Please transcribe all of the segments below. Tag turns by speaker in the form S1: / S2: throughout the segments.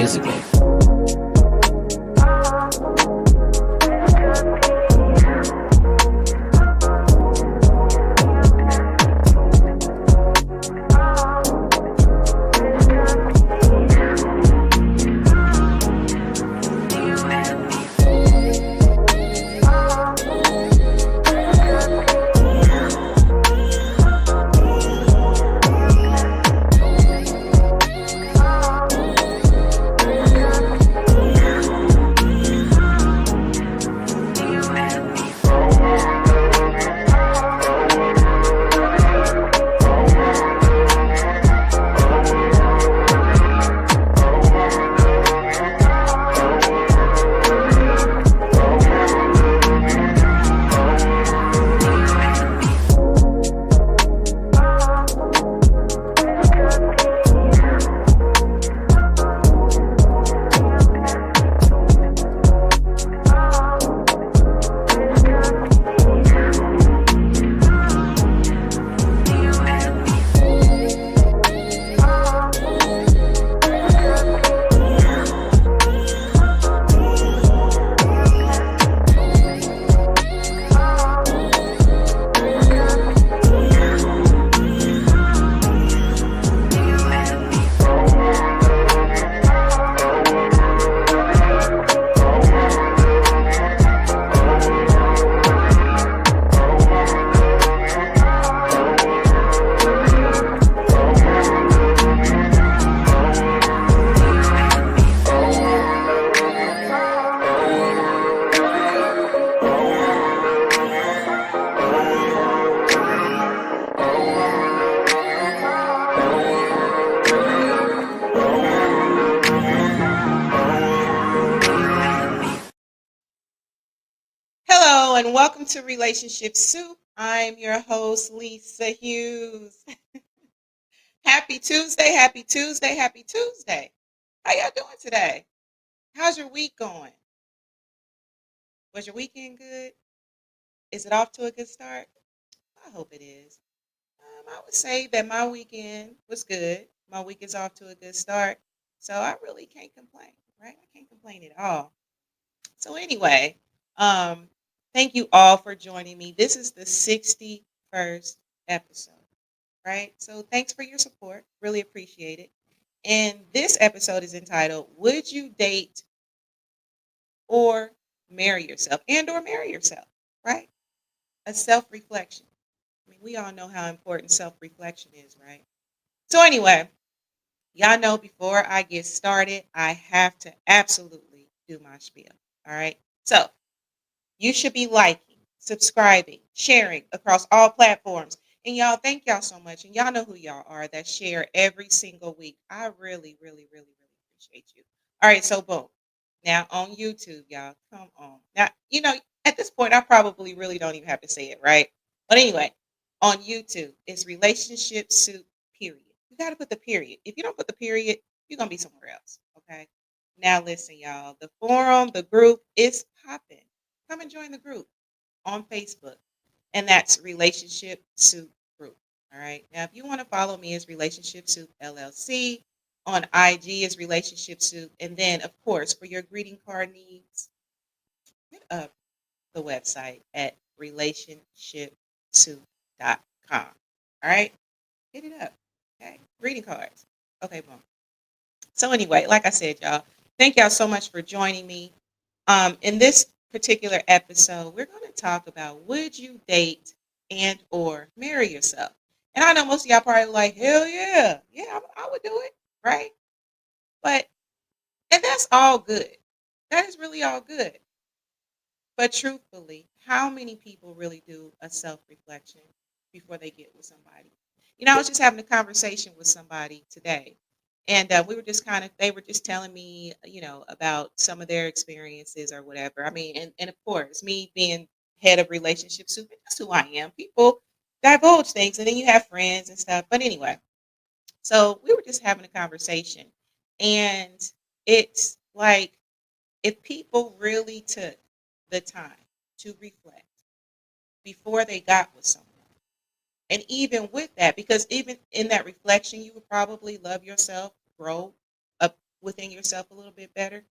S1: years ago.
S2: Hello and welcome to Relationship Soup. I'm your host, Lisa Hughes. Happy Tuesday, happy Tuesday, happy Tuesday. How y'all doing today? How's your week going? Was your weekend good? Is it off to a good start? I hope it is. I would say that my weekend was good. My week is off to a good start. So I really can't complain, right? I can't complain at all. So anyway, um, thank you all for joining me. This is the 61st episode, right? So thanks for your support. Really appreciate it. And this episode is entitled, Would You Date or Marry Yourself? And or marry yourself, right? A self-reflection. I mean, we all know how important self-reflection is, right? So anyway, y'all know before I get started, I have to absolutely do my spiel. All right. So you should be liking, subscribing, sharing across all platforms. And y'all, thank y'all so much. And y'all know who y'all are that share every single week. I really, really, really, really appreciate you. All right, so boom. Now on YouTube, y'all, come on. Now, at this point, I probably really don't even have to say it, right? But anyway, on YouTube, it's Relationship Soup, period. You got to put the period. If you don't put the period, you're going to be somewhere else, okay? Now listen, y'all. The forum, the group is popping. Come and join the group on Facebook, and that's Relationship Soup Group. All right. Now, if you want to follow me, as Relationship Soup LLC. On IG is Relationship Soup, and then, of course, for your greeting card needs, hit up the website at RelationshipSoup.com. All right. Hit it up. Okay. Greeting cards. Okay. Boom. So anyway, like I said, y'all, thank y'all so much for joining me. In this particular episode, we're going to talk about, would you date and or marry yourself? And I know most of y'all probably like, hell yeah, I would do it, right? But and that's all good. That is really all good. But truthfully, how many people really do a self-reflection before they get with somebody? I was just having a conversation with somebody today, and we were just they were just telling me, about some of their experiences or whatever. I mean, and of course, me being head of Relationship Soup, that's who I am. People divulge things, and then you have friends and stuff. But anyway, so we were just having a conversation, and it's like, if people really took the time to reflect before they got with someone, and even with that, because even in that reflection, you would probably love yourself, grow, within yourself a little bit better?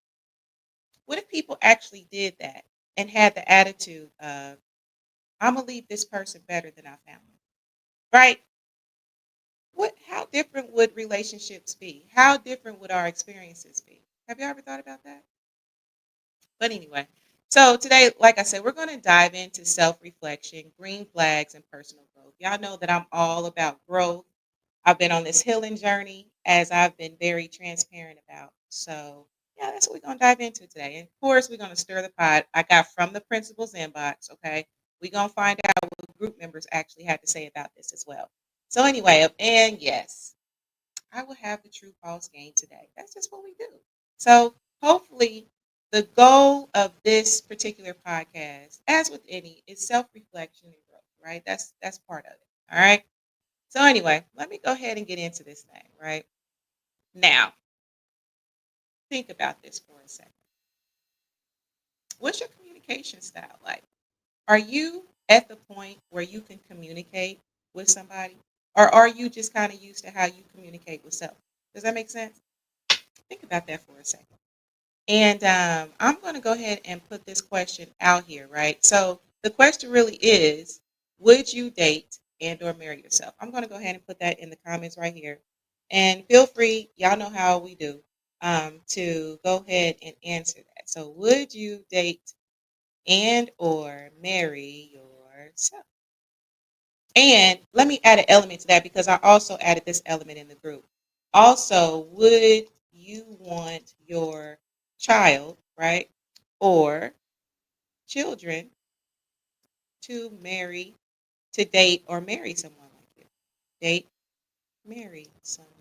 S2: What if people actually did that and had the attitude of, I'm gonna leave this person better than I found them, right? How different would relationships be? How different would our experiences be? Have you ever thought about that? But anyway, so today, like I said, we're going to dive into self-reflection, green flags, and personal growth. Y'all know that I'm all about growth. I've been on this healing journey, as I've been very transparent about. So, yeah, that's what we're going to dive into today. And of course, we're going to stir the pot. I got from the principal's inbox, okay? We're going to find out what group members actually had to say about this as well. So, anyway, and yes, I will have the true false game today. That's just what we do. So, hopefully, the goal of this particular podcast, as with any, is self-reflection and growth, right? That's part of it. All right. So anyway, let me go ahead and get into this thing, right? Now, think about this for a second. What's your communication style like? Are you at the point where you can communicate with somebody? Or are you just kind of used to how you communicate with self? Does that make sense? Think about that for a second. And I'm going to go ahead and put this question out here, right? So the question really is, would you date and or marry yourself? I'm going to go ahead and put that in the comments right here. And feel free, y'all know how we do, to go ahead and answer that. So would you date and or marry yourself? And let me add an element to that because I also added this element in the group. Also, would you want your child, right, or children to marry, to date or marry someone like you? Date, marry someone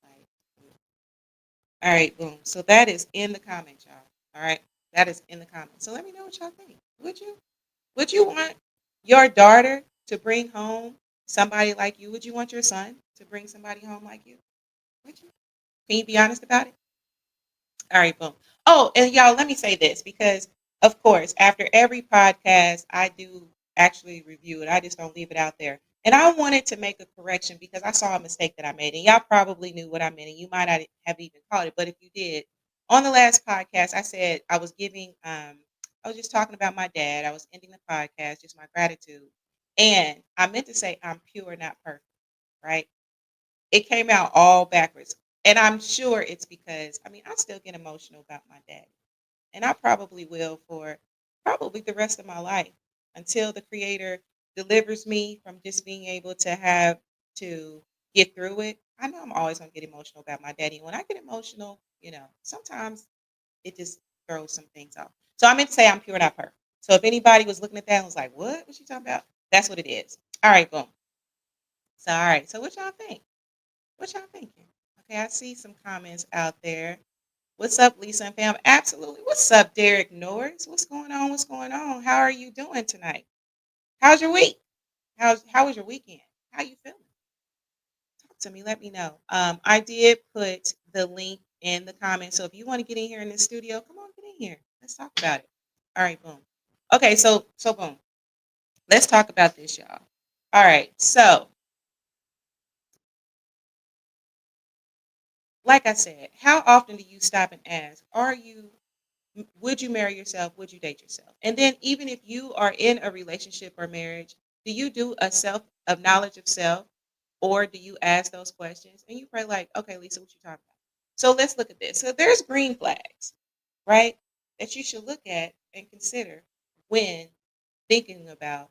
S2: like you. All right, boom. So that is in the comments, y'all. All right, that is in the comments. So let me know what y'all think. Would you? Would you want your daughter to bring home somebody like you? Would you want your son to bring somebody home like you? Would you? Can you be honest about it? All right, boom. Oh, and y'all, let me say this because, of course, after every podcast, I do actually review it. I just don't leave it out there. And I wanted to make a correction because I saw a mistake that I made. And y'all probably knew what I meant, and you might not have even caught it. But if you did, on the last podcast, I said I was I was just talking about my dad. I was ending the podcast, just my gratitude. And I meant to say I'm pure, not perfect, right? It came out all backwards. And I'm sure it's because, I mean, I still get emotional about my dad. And I probably will for probably the rest of my life until the creator delivers me from just being able to have to get through it. I know I'm always going to get emotional about my daddy. When I get emotional, sometimes it just throws some things off. So I meant to say I'm pure, not perfect. So if anybody was looking at that and was like, what? What you talking about? That's what it is. All right, boom. So, all right. So what y'all think? What y'all thinking? Okay, I see some comments out there. What's up, Lisa and fam? Absolutely. What's up, Derek Norris? What's going on? What's going on? How are you doing tonight? How's your week? How was your weekend? How you feeling? Talk to me. Let me know. I did put the link in the comments. So if you want to get in here in the studio, come on, get in here. Let's talk about it. All right, boom. Okay, so boom. Let's talk about this, y'all. All right, so like I said, how often do you stop and ask, would you marry yourself? Would you date yourself? And then even if you are in a relationship or marriage, do you do a self of knowledge of self, or do you ask those questions and you pray like, okay, Lisa, what you talking about? So let's look at this. So there's green flags, right, that you should look at and consider when thinking about,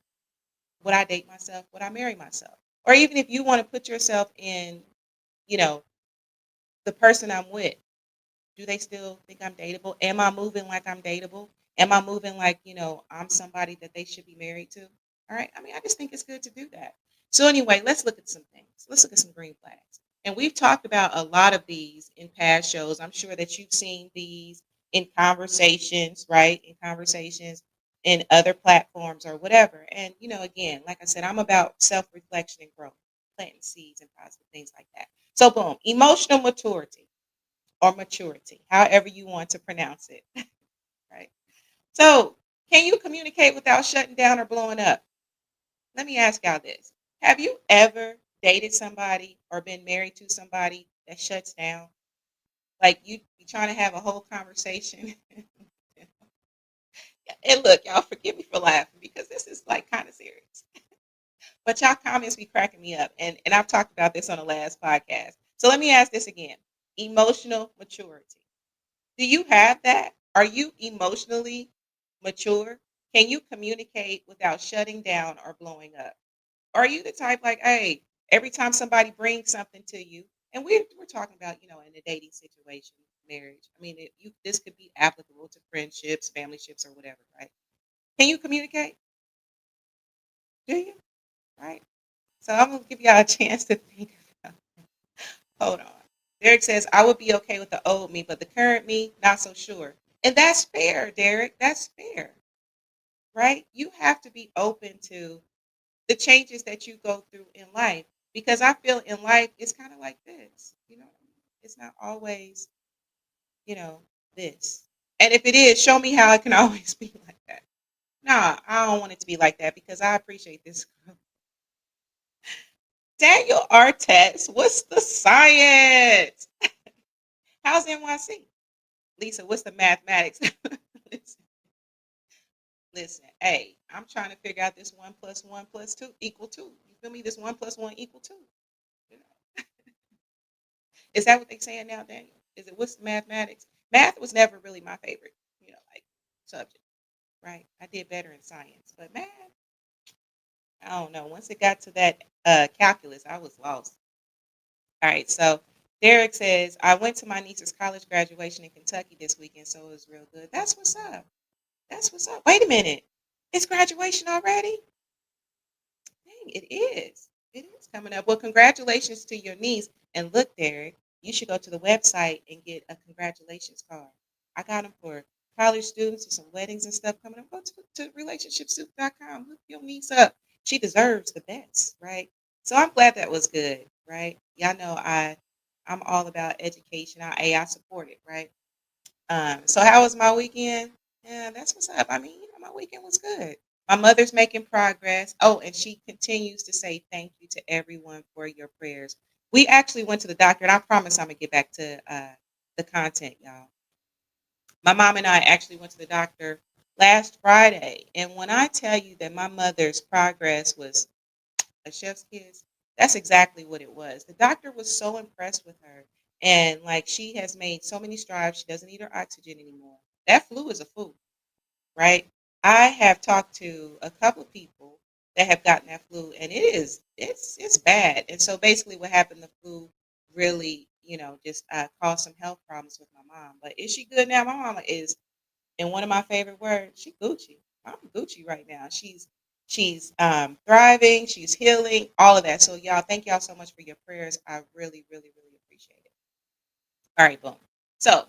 S2: would I date myself? Would I marry myself? Or even if you want to put yourself in, you know, the person I'm with. Do they still think I'm dateable? Am I moving like I'm dateable? Am I moving like, I'm somebody that they should be married to? All right. I mean, I just think it's good to do that. So, anyway, let's look at some things. Let's look at some green flags. And we've talked about a lot of these in past shows. I'm sure that you've seen these in conversations, right? In conversations in other platforms or whatever. And, again, like I said, I'm about self reflection and growth, planting seeds and positive things like that. So, boom, emotional maturity or maturity, however you want to pronounce it, right? So, can you communicate without shutting down or blowing up? Let me ask y'all this. Have you ever dated somebody or been married to somebody that shuts down? Like you be trying to have a whole conversation. And look, y'all forgive me for laughing because this is like kind of serious. But y'all comments be cracking me up. And I've talked about this on the last podcast. So let me ask this again. Emotional maturity. Do you have that? Are you emotionally mature? Can you communicate without shutting down or blowing up? Are you the type like, hey, every time somebody brings something to you, and we're talking about, in a dating situation, marriage. I mean, this could be applicable to friendships, family ships, or whatever, right? Can you communicate? Do you? Right. So I'm gonna give y'all a chance to think about. Hold on. Derek says, I would be okay with the old me, but the current me, not so sure. And that's fair, Derek. That's fair, right? You have to be open to the changes that you go through in life because I feel in life it's kind of like this, it's not always, you know, this. And if it is, show me how it can always be like that. Nah, I don't want it to be like that because I appreciate this. Daniel Artest, what's the science? How's NYC? Lisa, what's the mathematics? listen, listen, hey, I'm trying to figure out this 1 + 1 + 2 equal 2. You feel me? This 1 + 1 equal 2. You know? Is that what they saying now, Daniel? Is it what's mathematics? Math was never really my favorite, like subject, right? I did better in science, but math, I don't know. Once it got to that calculus, I was lost. All right, so Derek says, I went to my niece's college graduation in Kentucky this weekend, so it was real good. That's what's up. That's what's up. Wait a minute. It's graduation already? Dang, it is. It is coming up. Well, congratulations to your niece. And look, Derek, you should go to the website and get a congratulations card. I got them for college students and some weddings and stuff coming up. Go to RelationshipSoup.com. Look your niece up. She deserves the best, right? So I'm glad that was good, right? Y'all know I'm all about education. I support it, right? So how was my weekend? Yeah, that's what's up. I mean, my weekend was good. My mother's making progress. Oh, and she continues to say thank you to everyone for your prayers. We actually went to the doctor, and I promise I'm gonna get back to the content, y'all. My mom and I actually went to the doctor last Friday, and when I tell you that my mother's progress was a chef's kiss, that's exactly what it was. The doctor was so impressed with her, and like she has made so many strides. She doesn't need her oxygen anymore. That flu is a flu, right? I have talked to a couple of people that have gotten that flu, and it's bad. And so basically, what happened? The flu really, just caused some health problems with my mom. But is she good now? My mama is, and one of my favorite words, she Gucci. I'm Gucci right now. She's thriving. She's healing. All of that. So y'all, thank y'all so much for your prayers. I really, really, really appreciate it. All right, boom. So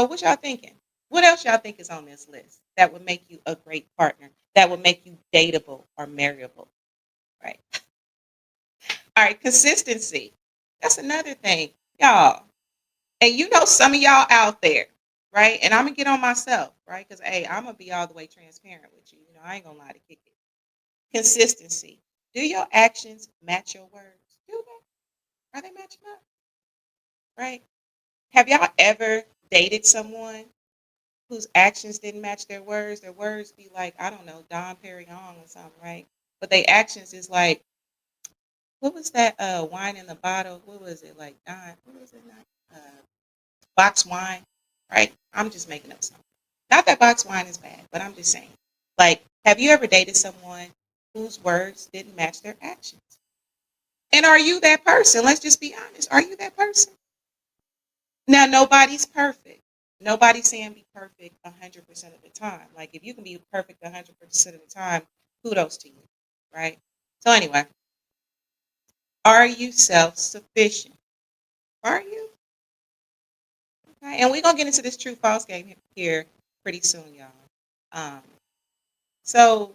S2: what y'all thinking? What else y'all think is on this list that would make you a great partner? That would make you dateable or marriable? Right. All right. Consistency. That's another thing, y'all. And some of y'all out there, right? And I'm gonna get on myself, right? Because hey, I'm gonna be all the way transparent with you. I ain't gonna lie to kick it. Consistency. Do your actions match your words? Do they? Are they matching up? Right? Have y'all ever dated someone whose actions didn't match their words? Their words be like, I don't know, Don Perignon or something, right? But their actions is like, what was that wine in the bottle? What was it like? Don, what was it? Box wine, right? I'm just making up something. Not that box wine is bad, but I'm just saying. Like, have you ever dated someone whose words didn't match their actions? And are you that person? Let's just be honest. Are you that person? Now, nobody's perfect. Nobody's saying be perfect 100% of the time. Like, if you can be perfect 100% of the time, kudos to you, right? So, anyway, are you self sufficient? Are you? Okay. And we're going to get into this true false game here pretty soon, y'all. Um, so,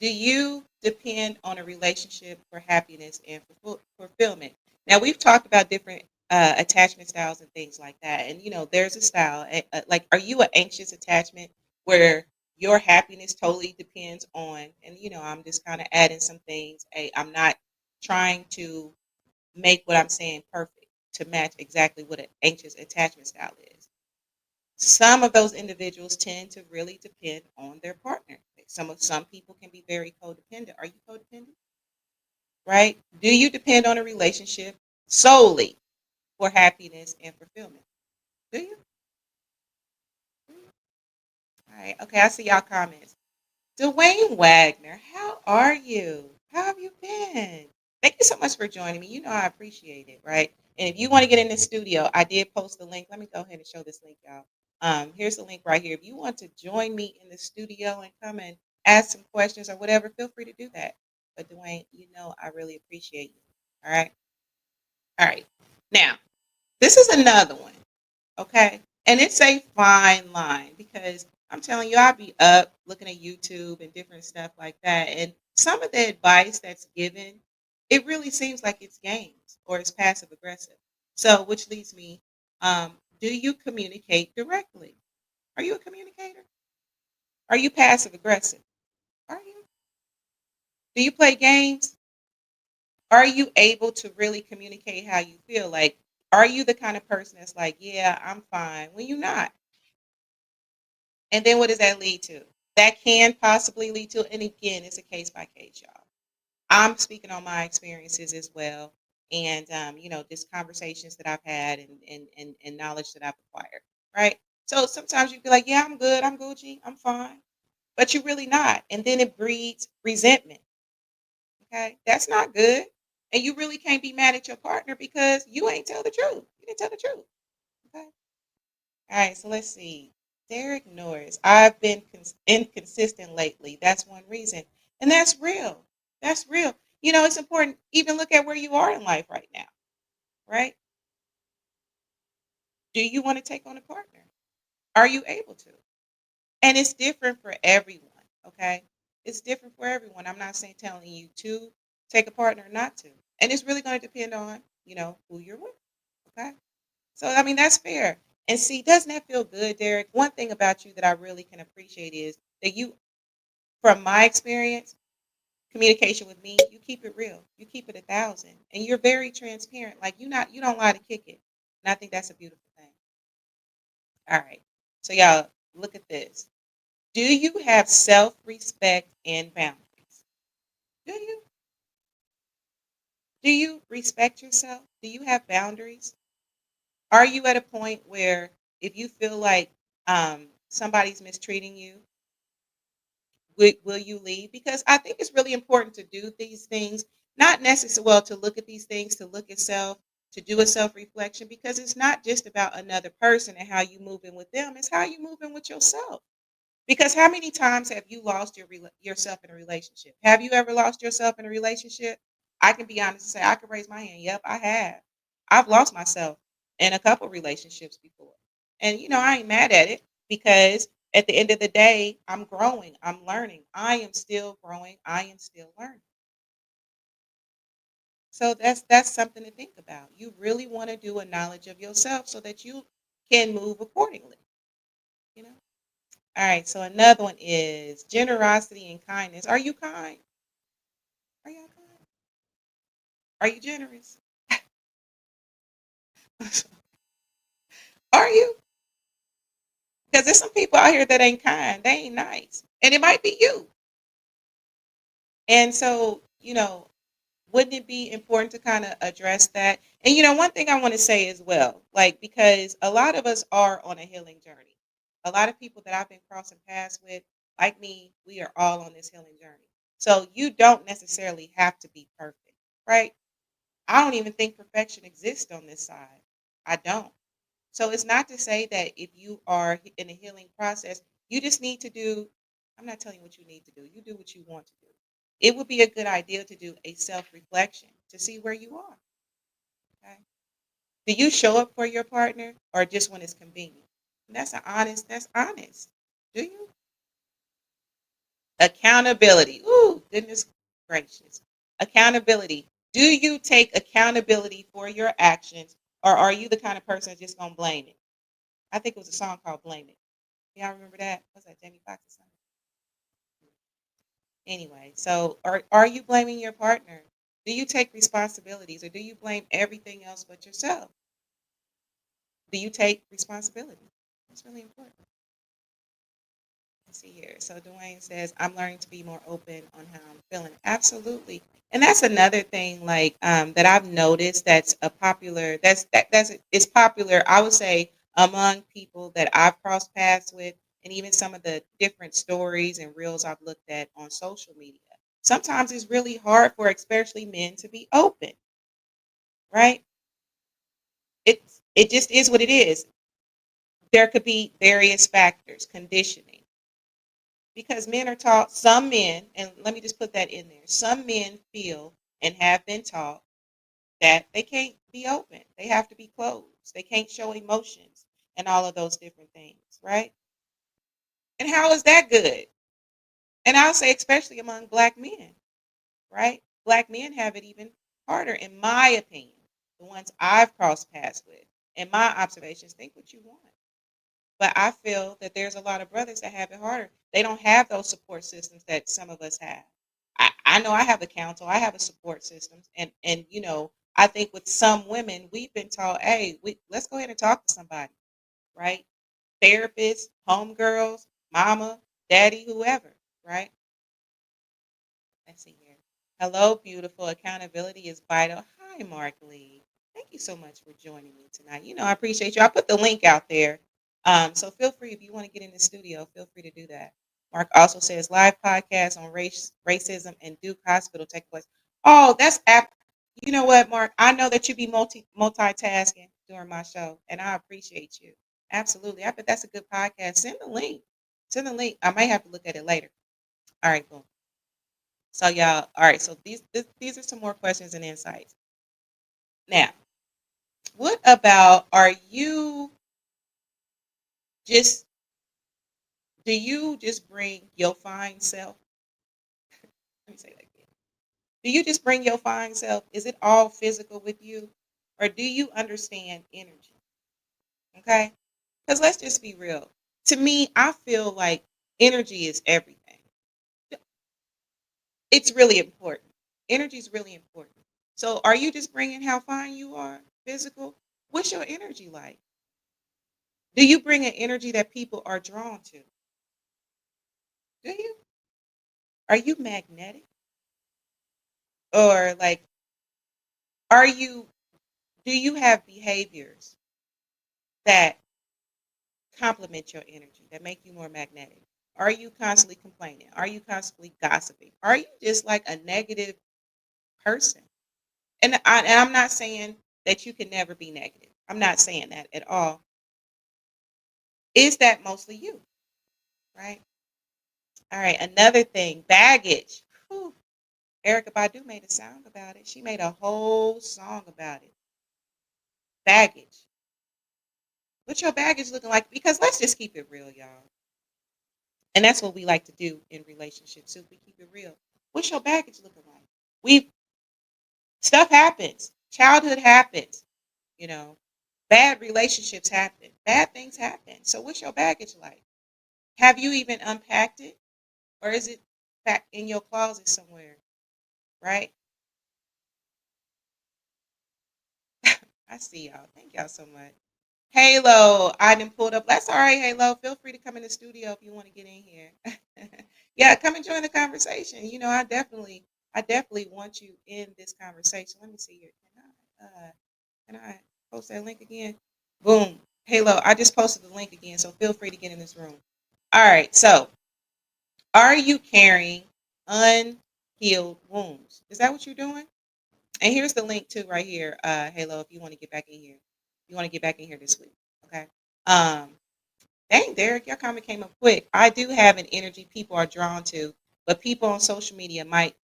S2: do you depend on a relationship for happiness and fulfillment? Now, we've talked about different attachment styles and things like that. And, there's a style. Like, are you an anxious attachment where your happiness totally depends on, and, I'm just kind of adding some things. Hey, I'm not trying to make what I'm saying perfect. to match exactly what an anxious attachment style is. Some of those individuals tend to really depend on their partner. Some people can be very codependent. Are you codependent? Right? Do you depend on a relationship solely for happiness and fulfillment? Do you? All right. Okay. I see y'all comments. Dwayne Wagner, how are you? How have you been? Thank you so much for joining me. You know I appreciate it, right? And if you want to get in the studio, I did post the link. Let me go ahead and show this link, y'all. Here's the link right here. If you want to join me in the studio and come and ask some questions or whatever, feel free to do that. But Dwayne, you know I really appreciate you. All right. All right. Now, this is another one. Okay. And it's a fine line because I'm telling you, I'll be up looking at YouTube and different stuff like that. And some of the advice that's given, it really seems like it's games or it's passive aggressive. So, which leads me, do you communicate directly? Are you a communicator? Are you passive aggressive? Are you? Do you play games? Are you able to really communicate how you feel? Like, are you the kind of person that's like, yeah, I'm fine when you're not? And then what does that lead to? That can possibly lead to, and again, it's a case by case, y'all. I'm speaking on my experiences as well, and just conversations that I've had and knowledge that I've acquired. Right. So sometimes you feel like, yeah, I'm good, I'm Gucci, I'm fine, but you're really not, and then it breeds resentment. Okay, that's not good, and you really can't be mad at your partner because you ain't tell the truth. You didn't tell the truth. Okay. All right, so let's see. Derek Norris. I've been inconsistent lately. That's one reason. And that's real. That's real. You know, it's important. Even look at where you are in life right now, right? Do you want to take on a partner? Are you able to? And it's different for everyone, okay? It's different for everyone. I'm not saying telling you to take a partner or not to. And it's really going to depend on, who you're with, okay? So, I mean, that's fair. And see, doesn't that feel good, Derek? One thing about you that I really can appreciate is that you, from my experience, communication with me, you keep it real. You keep it 1,000. And you're very transparent. Like you don't lie to kick it. And I think that's a beautiful thing. All right. So y'all look at this. Do you have self-respect and boundaries? Do you? Do you respect yourself? Do you have boundaries? Are you at a point where if you feel like somebody's mistreating you, will you leave? Because I think it's really important to do these things, not necessarily well to look at these things, to look at self, to do a self reflection, because it's not just about another person and how you move in with them, it's how you move in with yourself. Because how many times have you lost yourself in a relationship? Have you ever lost yourself in a relationship? I can be honest and say I can raise my hand. Yep, I have. I've lost myself in a couple relationships before. And I ain't mad at it because at the end of the day, I'm growing, I'm learning. I am still growing, I am still learning. So that's something to think about. You really want to do a knowledge of yourself so that you can move accordingly, you know? All right, so another one is generosity and kindness. Are you kind? Are you kind? Are you generous? Are you? Because there's some people out here that ain't kind. They ain't nice. And it might be you. And so, wouldn't it be important to kind of address that? And one thing I want to say as well, like because a lot of us are on a healing journey. A lot of people that I've been crossing paths with, like me, we are all on this healing journey. So you don't necessarily have to be perfect, right? I don't even think perfection exists on this side. I don't. So it's not to say that if you are in a healing process, you just need to do, I'm not telling you what you need to do. You do what you want to do. It would be a good idea to do a self reflection to see where you are. Okay. Do you show up for your partner or just when it's convenient? And that's honest. Do you? Accountability. Ooh, goodness gracious. Accountability. Do you take accountability for your actions or are you the kind of person that's just going to blame it? I think it was a song called Blame It. Y'all remember that? Was that Jamie Foxx's song? Anyway, so are you blaming your partner? Do you take responsibilities or do you blame everything else but yourself? Do you take responsibility? It's really important. Let's see here. So Dwayne says, I'm learning to be more open on how I'm feeling. Absolutely. And that's another thing like that I've noticed that's a popular that's it's popular, I would say, among people that I've crossed paths with and even some of the different stories and reels I've looked at on social media. Sometimes it's really hard for especially men to be open, right? It just is what it is. There could be various factors, conditioning. Because men are taught, some men, and let me just put that in there, some men feel and have been taught that they can't be open. They have to be closed. They can't show emotions and all of those different things, right? And how is that good? And I'll say, especially among black men, right? Black men have it even harder, in my opinion. The ones I've crossed paths with, and my observations, think what you want. But I feel that there's a lot of brothers that have it harder. They don't have those support systems that some of us have. I know I have a counsel, I have a support system, and I think with some women we've been taught, hey, let's go ahead and talk to somebody, right? Therapists, homegirls, mama, daddy, whoever, right? Let's see here. Hello, beautiful. Accountability is vital. Hi, Mark Lee. Thank you so much for joining me tonight. I appreciate you. I put the link out there. So feel free if you want to get in the studio, feel free to do that. Mark also says live podcast on racism and Duke Hospital take place. Oh, that's app. You know what, Mark? I know that you be multitasking during my show, and I appreciate you. Absolutely. I bet that's a good podcast. Send the link. Send the link. I might have to look at it later. All right, boom. So y'all, all right. So these are some more questions and insights. Now, what about are you just do you just bring your fine self? Let me say that again. Do you just bring your fine self? Is it all physical with you, or do you understand energy? Okay, because let's just be real. To me, I feel like energy is everything. It's really important. Energy is really important. So, are you just bringing how fine you are, physical? What's your energy like? Do you bring an energy that people are drawn to? Do you? Are you magnetic? Or like are you do you have behaviors that complement your energy, that make you more magnetic? Are you constantly complaining? Are you constantly gossiping? Are you just like a negative person? And I'm not saying that you can never be negative. I'm not saying that at all. Is that mostly you, right? All right, another thing, baggage. Whew. Erica Badu made a song about it. She made a whole song about it. Baggage. What's your baggage looking like? Because let's just keep it real, y'all. And that's what we like to do in relationships. So we keep it real. What's your baggage looking like? We Stuff happens. Childhood happens. You know, bad relationships happen. Bad things happen. So what's your baggage like? Have you even unpacked it, or is it back in your closet somewhere? Right? I see y'all. Thank y'all so much. Halo, I didn't pulled up. That's all right, Halo. Feel free to come in the studio if you want to get in here. Yeah, come and join the conversation. I definitely want you in this conversation. Let me see here. Can I post that link again? Boom. Halo, I just posted the link again, so feel free to get in this room. All right, so are you carrying unhealed wounds? Is that what you're doing? And here's the link too, right here, Halo, if you want to get back in here. You want to get back in here this week. Okay. Um, Dang, Derek, your comment came up quick. I do have an energy people are drawn to, but people on social media might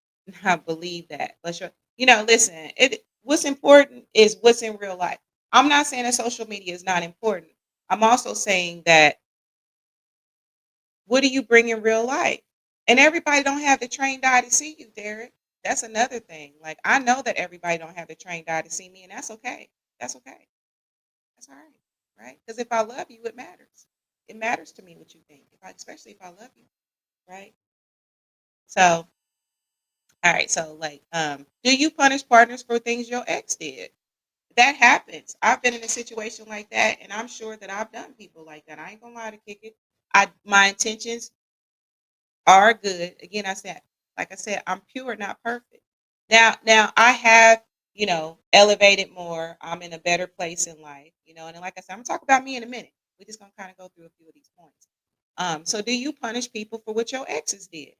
S2: not believe that. But listen, what's important is what's in real life. I'm not saying that social media is not important. I'm also saying that what do you bring in real life? And everybody don't have the trained eye to see you, Derek. That's another thing. Like I know that everybody don't have the trained eye to see me, and that's okay. That's okay. That's all right, right? Because if I love you, it matters. It matters to me what you think, especially if I love you, right? So, all right. So, like, do you punish partners for things your ex did? that happens. I've been in a situation like that, and I'm sure that I've done people like that. I ain't gonna lie to kick it. My intentions are good. Again, like I said, I'm pure, not perfect. Now I have, elevated more. I'm in a better place in life, and then, like I said, I'm gonna talk about me in a minute. We're just gonna kind of go through a few of these points. So do you punish people for what your exes did?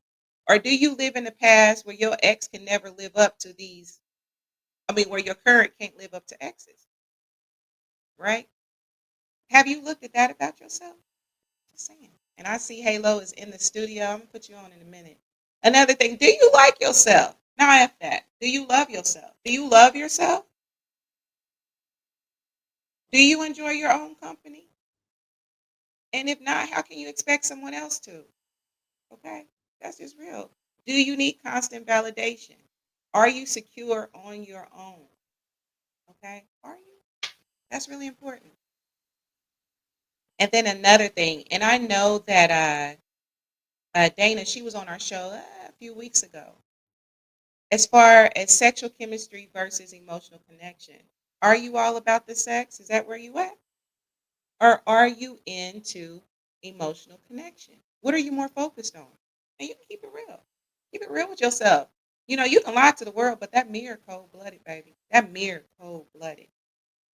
S2: Or do you live in the past where your ex can never live up to these? I mean, where your current can't live up to exes, right? Have you looked at that about yourself? Just saying. And I see Halo is in the studio. I'm gonna put you on in a minute. Another thing, do you like yourself? Now F that. Do you love yourself? Do you love yourself? Do you enjoy your own company? And if not, how can you expect someone else to? Okay, that's just real. Do you need constant validation? Are you secure on your own? Okay, are you? That's really important. And then another thing, and I know that Dana, she was on our show a few weeks ago. As far as sexual chemistry versus emotional connection, are you all about the sex? Is that where you at? Or are you into emotional connection? What are you more focused on? And you can keep it real. Keep it real with yourself. You can lie to the world, but that mirror cold blooded, baby. That mirror cold blooded.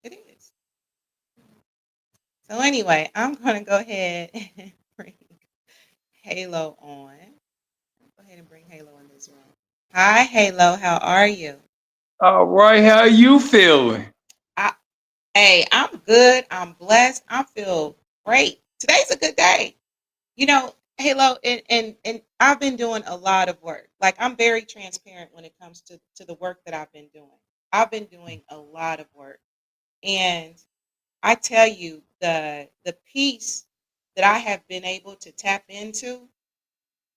S2: It is. So anyway, I'm gonna go ahead and bring Halo on. Go ahead and bring Halo in this room. Hi, Halo. How are you?
S1: All right, how you feeling?
S2: I, hey, I'm good. I'm blessed. I feel great. Today's a good day. Halo, and I've been doing a lot of work. Like, I'm very transparent when it comes to the work that I've been doing. I've been doing a lot of work. And I tell you, the piece that I have been able to tap into,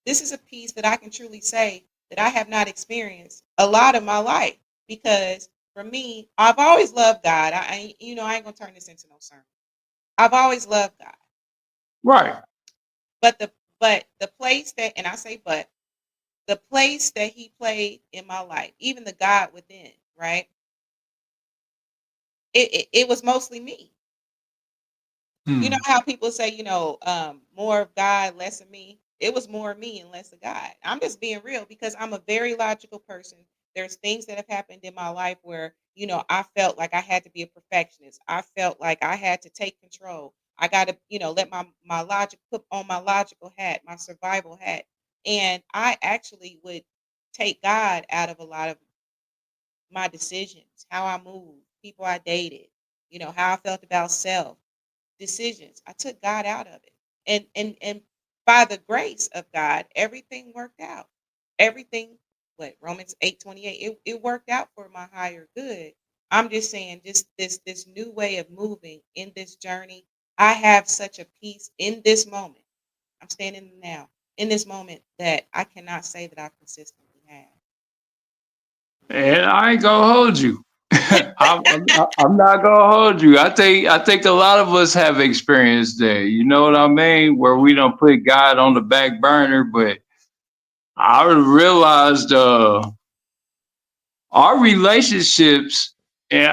S2: this is a piece that I can truly say that I have not experienced a lot of my life. Because for me, I've always loved God. I ain't gonna turn this into no sermon. I've always loved God.
S1: Right.
S2: But the place that, and I say the place that he played in my life, even the God within, right? It was mostly me. You know
S1: Hmm.
S2: how people say, more of God, less of me? It was more of me and less of God. I'm just being real because I'm a very logical person. There's things that have happened in my life where, I felt like I had to be a perfectionist. I felt like I had to take control. I got to, let my logic put on my logical hat, my survival hat. And I actually would take God out of a lot of my decisions, how I moved, people I dated, how I felt about self decisions. I took God out of it. And by the grace of God, everything worked out. Everything, what Romans 8:28, it worked out for my higher good. I'm just saying this new way of moving in this journey. I have such a peace in this moment. I'm standing now in this moment that I cannot say that I've consistently had.
S1: And I ain't gonna hold you. I'm not gonna hold you. I think a lot of us have experienced that. You know what I mean? Where we don't put God on the back burner, but I realized our relationships. And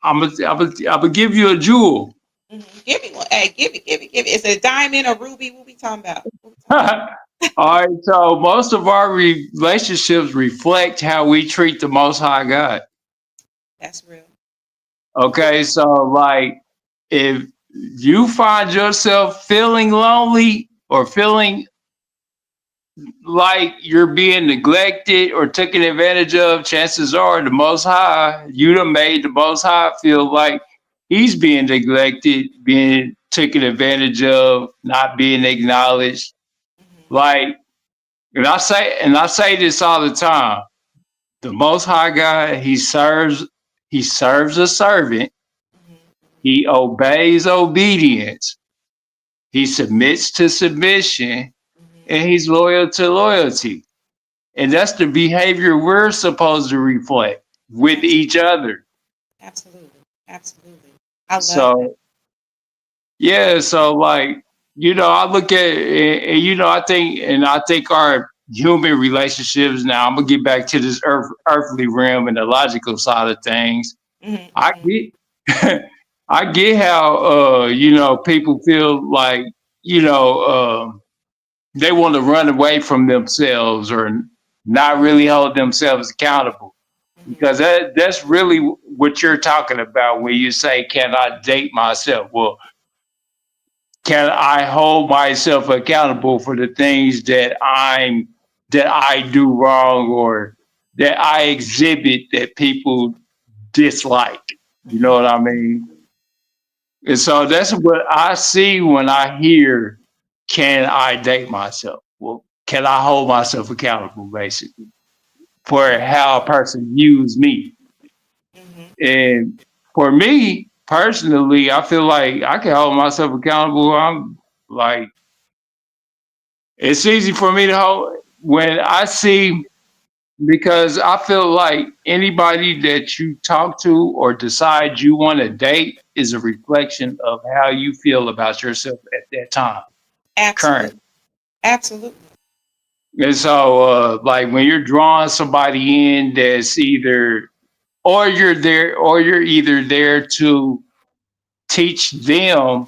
S1: I'm gonna give you a jewel.
S2: Give me one. Hey, give it. Is it a diamond or ruby? What we talking about? What we talking about?
S1: All right. So most of our relationships reflect how we treat the Most High God.
S2: That's real.
S1: Okay, so like if you find yourself feeling lonely or feeling like you're being neglected or taken advantage of, chances are the Most High, you done made the Most High feel like he's being neglected, being taken advantage of, not being acknowledged.
S2: Hmm.
S1: Like, and I say this all the time. The Most High God, he serves a servant.
S2: Hmm.
S1: He obeys obedience. He submits to submission,
S2: Hmm.
S1: and he's loyal to loyalty. And that's the behavior we're supposed to reflect with each other.
S2: Absolutely. Absolutely. I love that.
S1: So, yeah, so like, I look at it, and I think our human relationships now, I'm gonna get back to this earthly realm and the logical side of things. I
S2: Mm-hmm.
S1: get I get how people feel like, you know, they want to run away from themselves or not really
S2: Mm-hmm.
S1: hold themselves accountable. Because that's really what you're talking about when you say, can I date myself? Well, can I hold myself accountable for the things that I do wrong or that I exhibit that people dislike? You know
S2: Mm-hmm.
S1: what I mean? And so that's what I see when I hear, can I date myself? Well, can I hold myself accountable basically for how a person views me?
S2: Mm-hmm.
S1: And for me personally, I feel like I can hold myself accountable. I'm like, it's easy for me to hold when I see, because I feel like anybody that you talk to or decide you want to date is a reflection of how you feel about yourself at that time, current.
S2: Absolutely. Absolutely.
S1: And so, like when you're drawing somebody in that's either, or you're either there to teach them.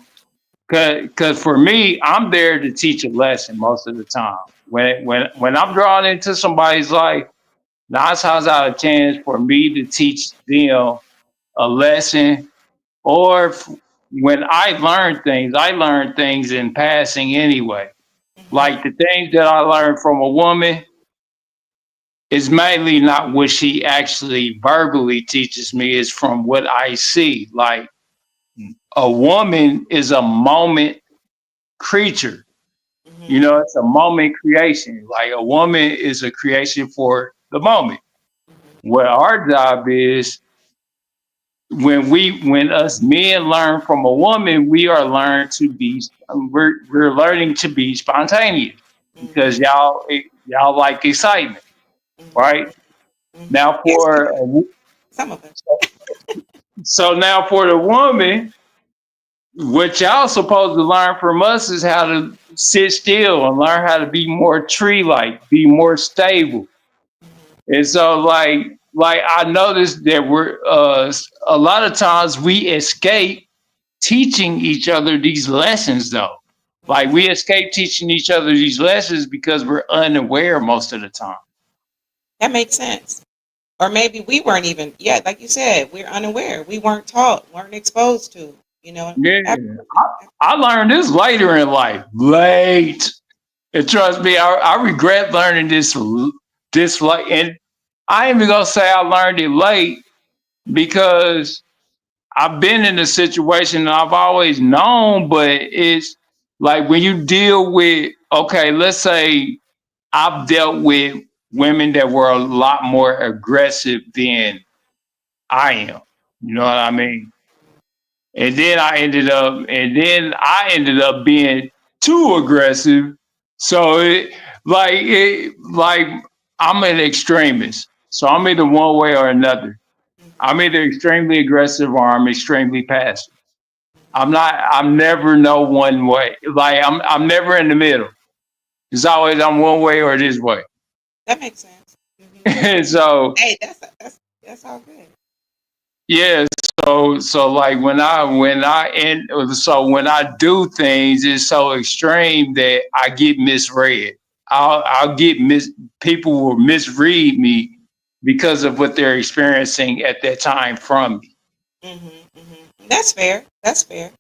S1: Because for me, I'm there to teach a lesson most of the time. When I'm drawn into somebody's life, 9 times out of 10 for me to teach them a lesson. Or when I learn things in passing anyway.
S2: Mm-hmm.
S1: Like the things that I learned from a woman is mainly not what she actually verbally teaches me, is from what I see. Like a woman is a moment creature. You
S2: Mm-hmm.
S1: know, it's a moment creation. Like a woman is a creation for the moment. What our job is, when us men learn from a woman, we are learned to be we're learning to be spontaneous because
S2: Mm-hmm.
S1: y'all like excitement,
S2: Mm-hmm.
S1: right?
S2: Mm-hmm.
S1: Now
S2: Yes, we
S1: for
S2: do.
S1: a wo-
S2: Some of us.
S1: so now for the woman, what y'all supposed to learn from us is how to sit still and learn how to be more tree like, be more stable. And so like I noticed that we're a lot of times we escape teaching each other these lessons though. Like
S2: Mm-hmm.
S1: we escape teaching each other these lessons because we're unaware most of the time.
S2: That makes sense. Or maybe we weren't even, yeah, like you said, we're unaware. We weren't taught, weren't exposed to, you know.
S1: Yeah.
S2: Absolutely.
S1: I learned this later in life. Late. And trust me, I regret learning this late. And I ain't even gonna say I learned it late because I've been in a situation and I've always known, but it's like when you deal with, okay, let's say I've dealt with women that were a lot more aggressive than I am. You know what I mean? And then I ended up being too aggressive. So like I'm an extremist. So I'm either one way or another. I'm either extremely aggressive or I'm extremely passive. I'm never no one way. Like I'm never in the middle. It's always I'm one way or this way.
S2: That makes sense. Hmm.
S1: And so
S2: Hey, that's all good.
S1: yeah, so like when I do things, it's so extreme that I get misread. I'll get people will misread me because of what they're experiencing at that time from me.
S2: Hmm. Hmm. That's fair. That's fair.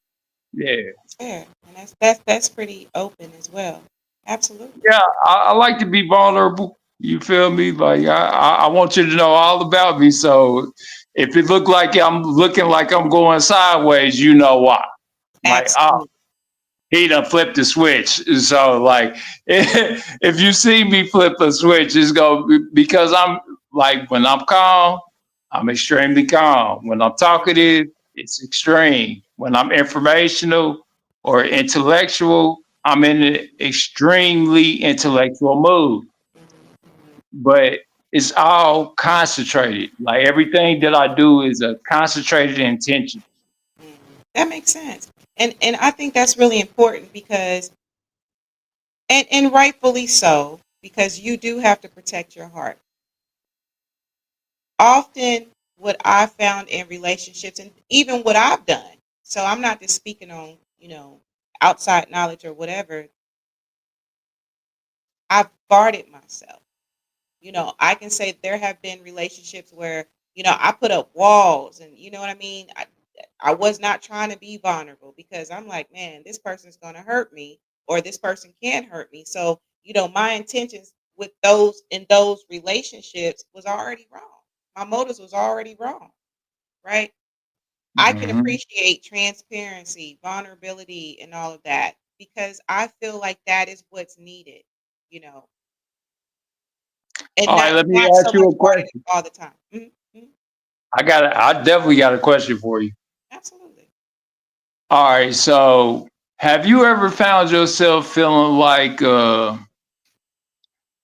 S1: Yeah.
S2: That's fair. And that's pretty open as well. Absolutely.
S1: Yeah, I like to be vulnerable. You feel me? Like I want you to know all about me. So if it look like I'm looking like I'm going sideways, you know why. Like, oh,
S2: Absolutely.
S1: he done flipped the switch. So like, if you see me flip a switch, it's go because I'm like when I'm calm, I'm extremely calm. When I'm talkative, it's extreme. When I'm informational or intellectual, I'm in an extremely intellectual mood. But it's all concentrated. Like everything that I do is a concentrated intention.
S2: Mhm. That makes sense. And I think that's really important because and rightfully so, because you do have to protect your heart. Often what I found in relationships and even what I've done. So I'm not just speaking on, outside knowledge or whatever. I've guarded myself. I can say there have been relationships where, I put up walls and you know what I mean? I was not trying to be vulnerable because I'm like, man, this person's going to hurt me or this person can hurt me. So, my intentions with those relationships was already wrong. My motives was already wrong, right? I can
S1: Hmm.
S2: appreciate transparency, vulnerability, and all of that because I feel like that is what's needed, you know, and
S1: All right,
S2: not
S1: let me
S2: not so
S1: ask you
S2: much
S1: a
S2: guarding
S1: question.
S2: it all the time. Mhm, mhm,
S1: I definitely got a question for you.
S2: absolutely.
S1: All right, so have you ever found yourself feeling like,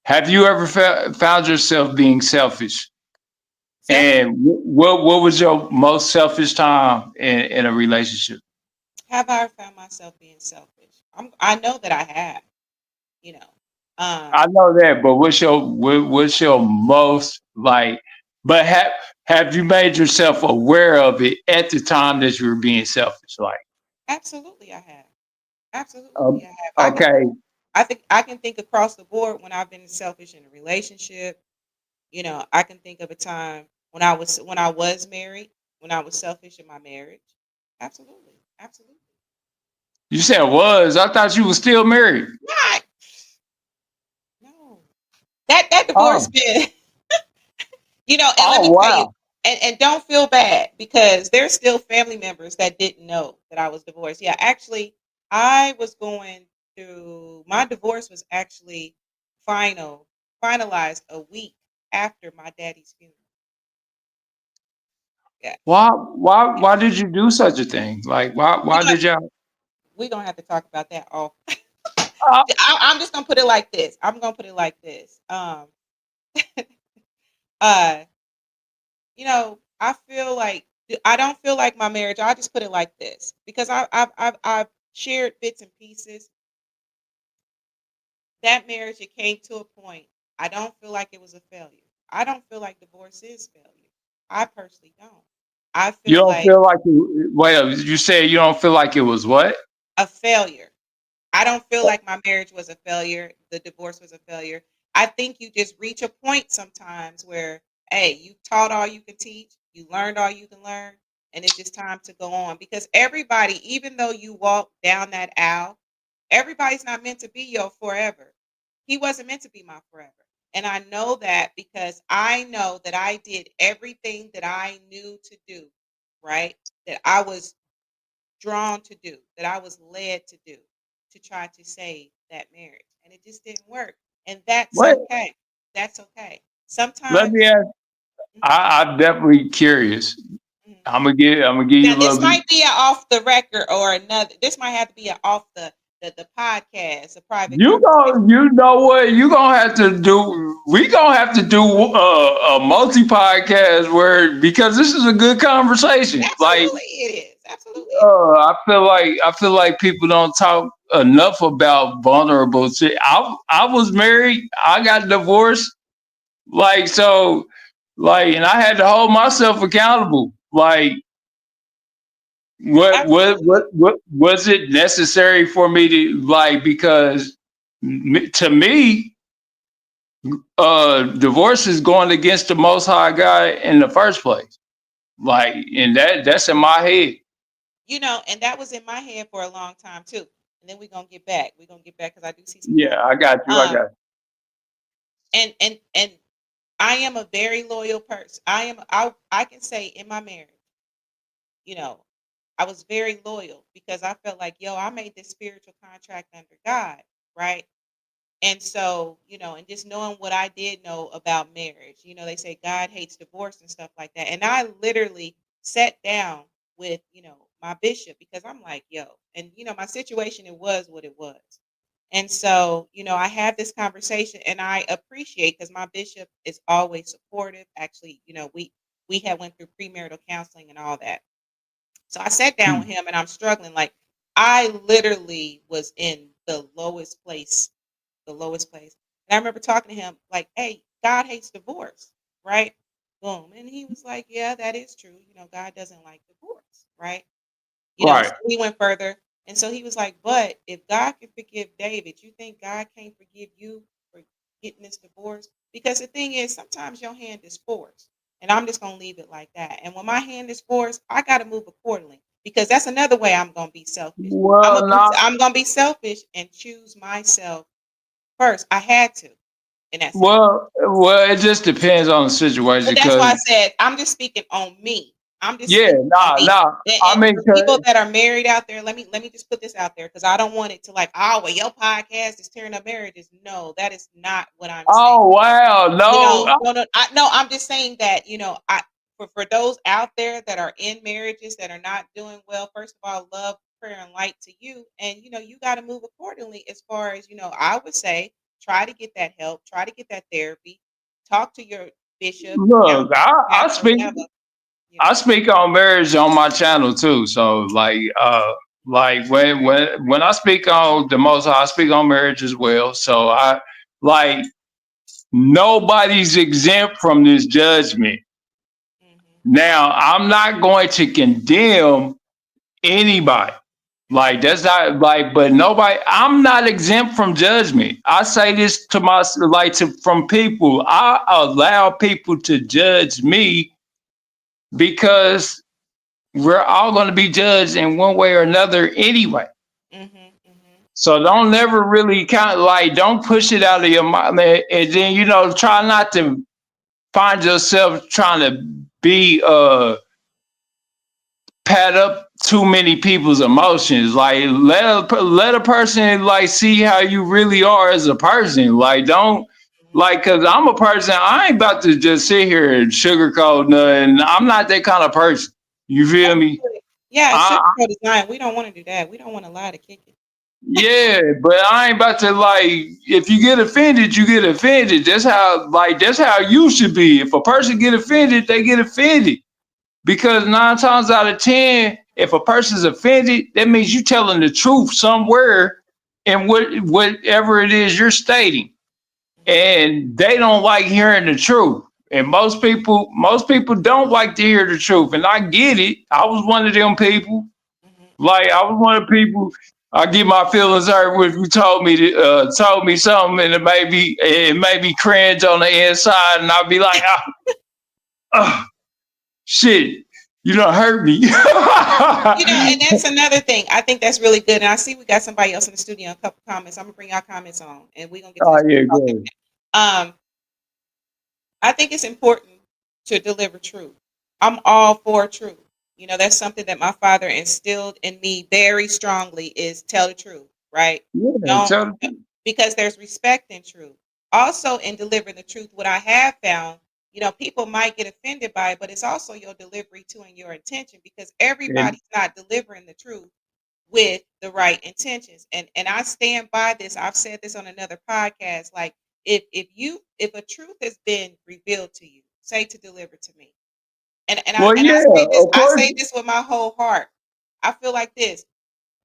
S1: have you ever found yourself being selfish?
S2: Selfish?
S1: And what was your most selfish time in a relationship?
S2: Have I found myself being selfish? I know that I have. You know,
S1: I
S2: um,
S1: know that, but what's your most like? But have you made yourself aware of it at the time that you were being selfish? Like,
S2: absolutely, I have.
S1: um,
S2: Absolutely, I have.
S1: okay,
S2: I think I can think across the board when I've been selfish in a relationship. I can think of a time when I was married, when I was selfish in my marriage. Absolutely, absolutely.
S1: you said was. I thought you were still married.
S2: Not no. That divorce
S1: Oh,
S2: been, and let
S1: oh
S2: me tell you,
S1: wow.
S2: and don't feel bad because there's still family members that didn't know that I was divorced. Yeah, actually, I was going through my divorce was actually finalized a week after my daddy's funeral. Yeah, yeah.
S1: Why did you do such a thing? Like,
S2: We're
S1: why
S2: gonna
S1: did y'all?
S2: we're gonna have to talk about that off.
S1: Uh,
S2: I'm just gonna put it like this. I'm gonna put it like this. Uh, I feel like I don't feel like my marriage. I just put it like this because I've shared bits and pieces. That marriage, it came to a point. I don't feel like it was a failure. I don't feel like divorce is failure. I personally don't. I
S1: you
S2: feel
S1: don't
S2: like
S1: feel like wait. You said you don't feel like it was what?
S2: a failure. I don't feel like my marriage was a failure. The divorce was a failure. I think you just reach a point sometimes where, hey, you taught all you can teach, you learned all you can learn, and it's just time to go on. Because everybody, even though you walk down that aisle, everybody's not meant to be your forever. He wasn't meant to be my forever. And I know that because I know that I did everything that I knew to do, right? That I was drawn to do, that I was led to do to try to save that marriage. And it just didn't work. And that's
S1: What?
S2: okay. That's okay.
S1: Let me
S2: Sometimes,
S1: ask.
S2: mhm,
S1: I'm definitely curious.
S2: mhm.
S1: I'm gonna give
S2: Now
S1: you a
S2: this
S1: little bit.
S2: might be a off the record or another. This might have to be a off the podcast, a private conversation.
S1: You know what? You gonna have to do. We gonna have to do a multi podcast where because this is a good conversation. Like,
S2: Absolutely, it is. Absolutely, it is.
S1: I feel like people don't talk enough about vulnerable shit. I was married. I got divorced. Like so, like, and I had to hold myself accountable. Like,
S2: Absolutely.
S1: what was it necessary for me to like? Because to me, divorce is going against the Most High God in the first place. Like, and that's in my head.
S2: And that was in my head for a long time too. And then we're gonna get back. We're gonna get back because I do see some
S1: Yeah,
S2: time.
S1: I got you. I
S2: Um,
S1: got
S2: and I am a very loyal person. I can say in my marriage, you know, I was very loyal because I felt like, yo, I made this spiritual contract under God, right? And so, and just knowing what I did know about marriage, they say God hates divorce and stuff like that. And I literally sat down with, my bishop because I'm like, yo, and my situation, it was what it was. And so, I had this conversation and I appreciate because my bishop is always supportive. Actually, we had went through premarital counseling and all that. So I sat down with
S1: you.
S2: him and I'm struggling. Like I literally was in the lowest place, the lowest place. And I remember talking to him like, hey, God hates divorce, right? Boom. And he was like, yeah, that is true. God doesn't like divorce, right? So
S1: Right.
S2: he went further. And so he was like, but if God can forgive David, you think God can't forgive you for getting this divorce? Because the thing is, sometimes your hand is forced. And I'm just going to leave it like that. And when my hand is forced, I got to move accordingly because that's another way I'm going to be selfish.
S1: Well, not
S2: I'm going to be selfish and choose myself first. I had to in that situation.
S1: well. It just depends on the situation
S2: But that's why I
S1: because
S2: said I'm just speaking on me. I'm just
S1: yeah,
S2: speaking on
S1: nah,
S2: me.
S1: nah. I
S2: And
S1: mean,
S2: for people that are married out there, let me just put this out there because I don't want it to like, oh, well, your podcast is tearing up marriages. No, that is not what I'm saying.
S1: oh wow, no,
S2: No, no. No, I'm just saying that I for those out there that are in marriages that are not doing well. First of all, love, prayer, and light to you, and you got to move accordingly. As far as I would say, try to get that help, try to get that therapy, talk to your bishop,
S1: look,
S2: counselor, pastor, whatever. You
S1: I
S2: know.
S1: speak on marriage on my channel too. So like when I speak on the most High, I speak on marriage as well. So I like nobody's exempt from this judgment.
S2: Mhm.
S1: Now, I'm not going to condemn anybody. Like that's not like, but nobody. I'm not exempt from judgment. I say this to my like to from people. I allow people to judge me because we're all going to be judged in one way or another anyway.
S2: Mhm. Mhm.
S1: So don't never really kind of like don't push it out of your mind, and then try not to find yourself trying to be pad up too many people's emotions. Like let a person like see how you really are as a person. Like don't
S2: Mhm.
S1: like because I'm a person. I ain't about to just sit here and sugarcoat nothing. I'm not that kind of person. You feel me?
S2: Absolutely. Yeah,
S1: I,
S2: sugarcoat design. We don't want to do that. We don't want to lie to kick it.
S1: yeah, but I ain't about to like. If you get offended, you get offended. That's how you should be. If a person get offended, they get offended. Because 9 times out of 10, if a person's offended, that means you telling the truth somewhere in whatever it is you're stating.
S2: Mhm.
S1: And they don't like hearing the truth. And most people don't like to hear the truth. And I get it. I was one of them people.
S2: Mhm.
S1: Like I was one of the people. I get my feelings hurt if you told me something and it made me cringe on the inside, and I'll be like, oh, shit, you don't hurt me.
S2: And that's another thing. I think that's really good. And I see we got somebody else in the studio. A couple comments. I'm gonna bring our comments on, and we're gonna get to
S1: Oh
S2: this
S1: yeah,
S2: talking.
S1: good.
S2: I think it's important to deliver truth. I'm all for truth. That's something that my father instilled in me very strongly is tell the truth, right?
S1: Yeah,
S2: Don't
S1: tell the truth.
S2: because there's respect in truth. Also in delivering the truth, what I have found, people might get offended by it, but it's also your delivery too and your intention because
S1: And
S2: everybody's not delivering the truth with the right intentions. And I stand by this. I've said this on another podcast. Like if a truth has been revealed to you, say to deliver to me.
S1: well,
S2: And
S1: yeah, of
S2: I
S1: course.
S2: say this with my whole heart. I feel like this.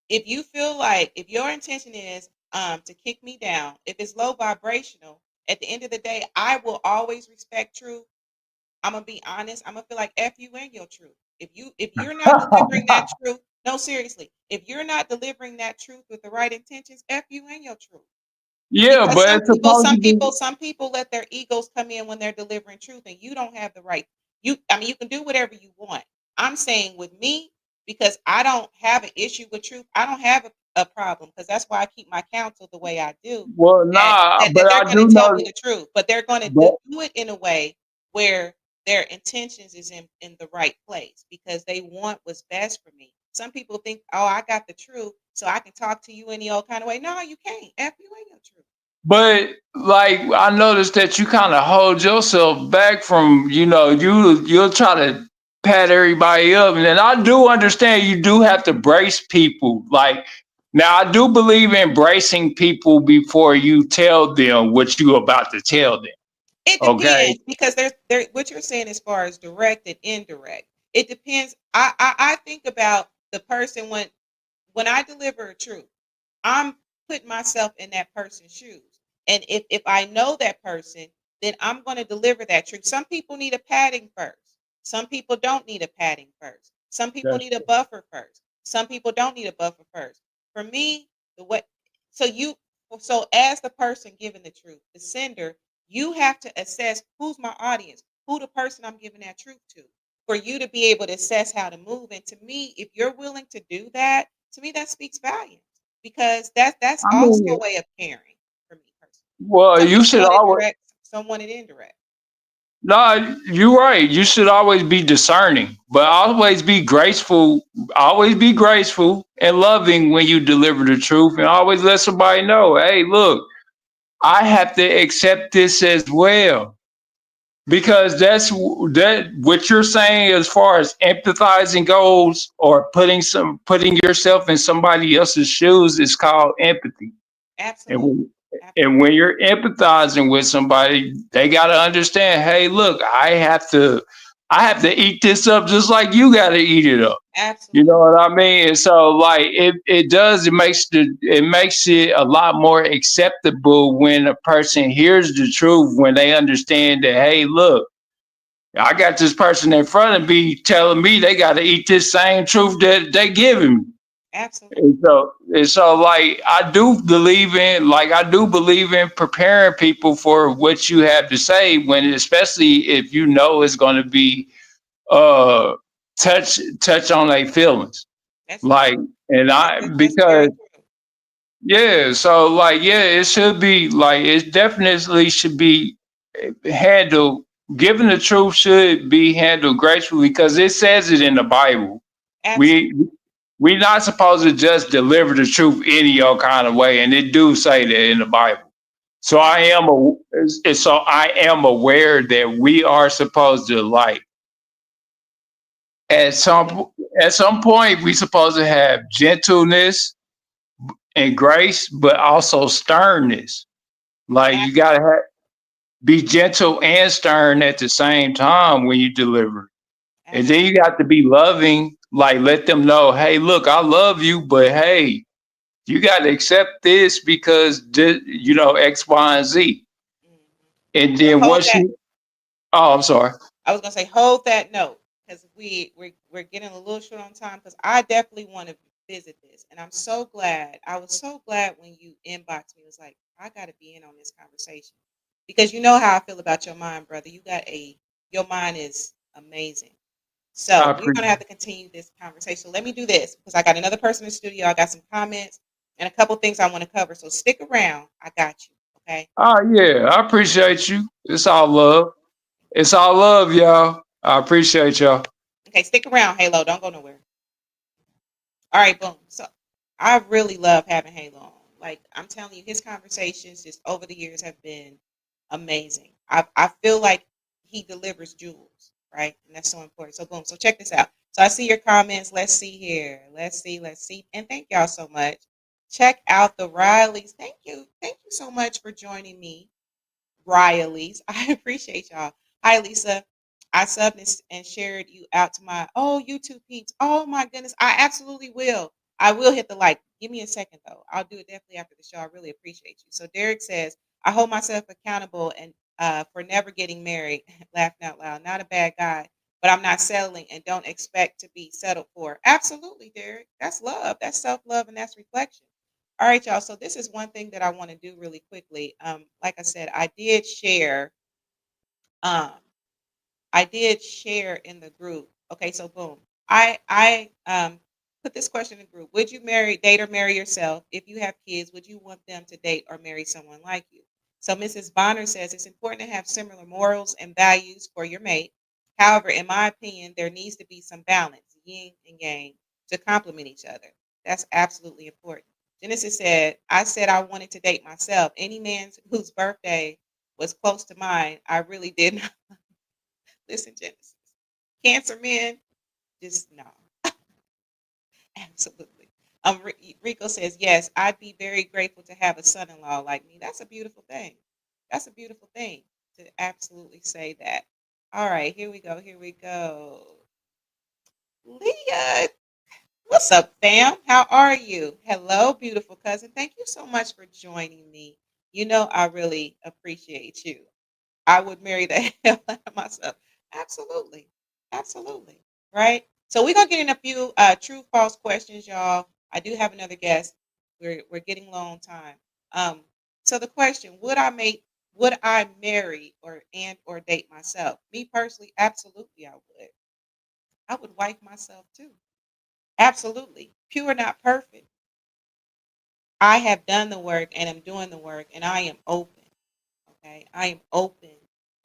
S2: If you feel like if your intention is to kick me down, if it's low vibrational, at the end of the day, I will always respect truth. I'm gonna be honest. I'm gonna feel like F you and your truth. If you're not delivering that truth, no, seriously, if you're not delivering that truth with the right intentions, F you and your truth.
S1: Yeah,
S2: Because
S1: but it's supposed to be.
S2: some people let their egos come in when they're delivering truth, and you don't have the right. You can do whatever you want. I'm saying with me, because I don't have an issue with truth. I don't have a problem because that's why I keep my counsel the way I do.
S1: Well,
S2: That
S1: nah,
S2: that,
S1: but
S2: that they're
S1: I
S2: going to
S1: do
S2: tell me
S1: know.
S2: the truth, but they're going to
S1: But
S2: do it in a way where their intentions is in the right place because they want what's best for me. Some people think, oh, I got the truth, so I can talk to you any old kind of way. No, you can't. F you ain't your truth.
S1: but like I noticed that you kind of hold yourself back from you'll try to pat everybody up, and then I do understand you do have to brace people. Like now, I do believe in bracing people before you tell them what you about to tell them.
S2: It
S1: Okay.
S2: depends because there what you're saying as far as direct and indirect. It depends. I think about the person when I deliver a truth, I'm putting myself in that person's shoes. And if I know that person, then I'm going to deliver that truth. Some people need a padding first. Some people don't need a padding first. Some people
S1: That's
S2: need a buffer first. Some people don't need a buffer first. For me, the way so you so as the person giving the truth, the sender, you have to assess who's my audience, who the person I'm giving that truth to, for you to be able to assess how to move. And to me, if you're willing to do that, to me that speaks volumes because that's
S1: I
S2: also a
S1: mean,
S2: way of caring for me personally.
S1: well,
S2: Some
S1: you
S2: people
S1: should
S2: want it
S1: always.
S2: direct, some want it indirect.
S1: No, you're right. You should always be discerning, but always be graceful. Always be graceful and loving when you deliver the truth, and always let somebody know, hey, look, I have to accept this as well. Because that what you're saying as far as empathizing goes, or putting yourself in somebody else's shoes, is called empathy. And
S2: Absolutely.
S1: when, and
S2: Absolutely.
S1: when you're empathizing with somebody, they got to understand, hey, look, I have to eat this up just like you got to eat it up. You know
S2: Absolutely.
S1: what I mean? And so, like, it makes it a lot more acceptable when a person hears the truth, when they understand that, hey, look, I got this person in front of me telling me they got to eat this same truth that they giving me.
S2: Absolutely.
S1: And so, like, I do believe in preparing people for what you have to say, when, especially if you know it's going to be uh touch on their feelings.
S2: That's true.
S1: Like, and I
S2: That's very
S1: because
S2: true.
S1: yeah, so, like, yeah, it should be like, it definitely should be handled. Giving the truth should be handled gracefully, because it says it in the Bible.
S2: Absolutely.
S1: We not supposed to just deliver the truth any old kind of way, and it do say that in the Bible. So I am aware that we are supposed to, like, at some point we supposed to have gentleness and grace, but also sternness. Like, you
S2: Absolutely.
S1: gotta be gentle and stern at the same time when you deliver. And then
S2: Absolutely.
S1: you got to be loving, like, let them know, hey, look, I love you, but hey, you got to accept this because, X, Y, and Z.
S2: Mhm.
S1: And
S2: So
S1: then
S2: hold
S1: once
S2: that.
S1: you, oh, I'm sorry.
S2: I was gonna say hold that note because we're getting a little short on time because I definitely want to visit this, and I'm so glad. I was so glad when you inboxed me. It was like I got to be in on this conversation because you know how I feel about your mind, brother. Your mind is amazing.
S1: I
S2: So we're gonna
S1: appreciate.
S2: have to continue this conversation. So let me do this because I got another person in the studio. I got some comments and a couple things I want to cover. So stick around. I got you. Okay.
S1: Oh yeah, I appreciate you. It's all love. It's all love, y'all. I appreciate y'all.
S2: Okay. Stick around, Halo. Don't go nowhere. All right, boom. So I really love having Halo on. Like I'm telling you, his conversations just over the years have been amazing. I feel like he delivers jewels, right? And that's so important. So boom. So check this out. So I see your comments. Let's see here. Let's see. And thank y'all so much. Check out the Rileys. Thank you. Thank you so much for joining me, Riley's. I appreciate y'all. Hi, Lisa. I subbed and shared you out to my YouTube peeps. Oh my goodness, I absolutely will. I will hit the like. Give me a second though. I'll do it definitely after the show. I really appreciate you. So Derek says, I hold myself accountable and for never getting married. Laughing out loud. Not a bad guy, but I'm not settling and don't expect to be settled for. Absolutely, Derek. That's love. That's self love and that's reflection. All right, y'all. So this is one thing that I want to do really quickly. Like I said, um, I did share in the group. Okay, so boom. I put this question in the group. Would you date or marry yourself? If you have kids, would you want them to date or marry someone like you? So Mrs. Bonner says it's important to have similar morals and values for your mate. However, in my opinion, there needs to be some balance, yin and yang, to complement each other. That's absolutely important. Genesis said, I said I wanted to date myself. Any man whose birthday was close to mine, I really did not listen, Genesis. Cancer men, just no, absolutely. Rico says, yes, I'd be very grateful to have a son in law like me. That's a beautiful thing. That's a beautiful thing to absolutely say that. All right, here we go. Here we go. Leah, what's up, fam? How are you? Hello, beautiful cousin. Thank you so much for joining me. You know, I really appreciate you. I would marry the hell out of myself. Absolutely. Absolutely. Right? So we're gonna get in a few true false questions, y'all. I do have another guest. We're getting low on time. Um, so the question, would I marry or date myself? Me personally, absolutely I would. I would wife myself too. Absolutely. Pure, not perfect. I have done the work and am doing the work and I am open. Okay. I am open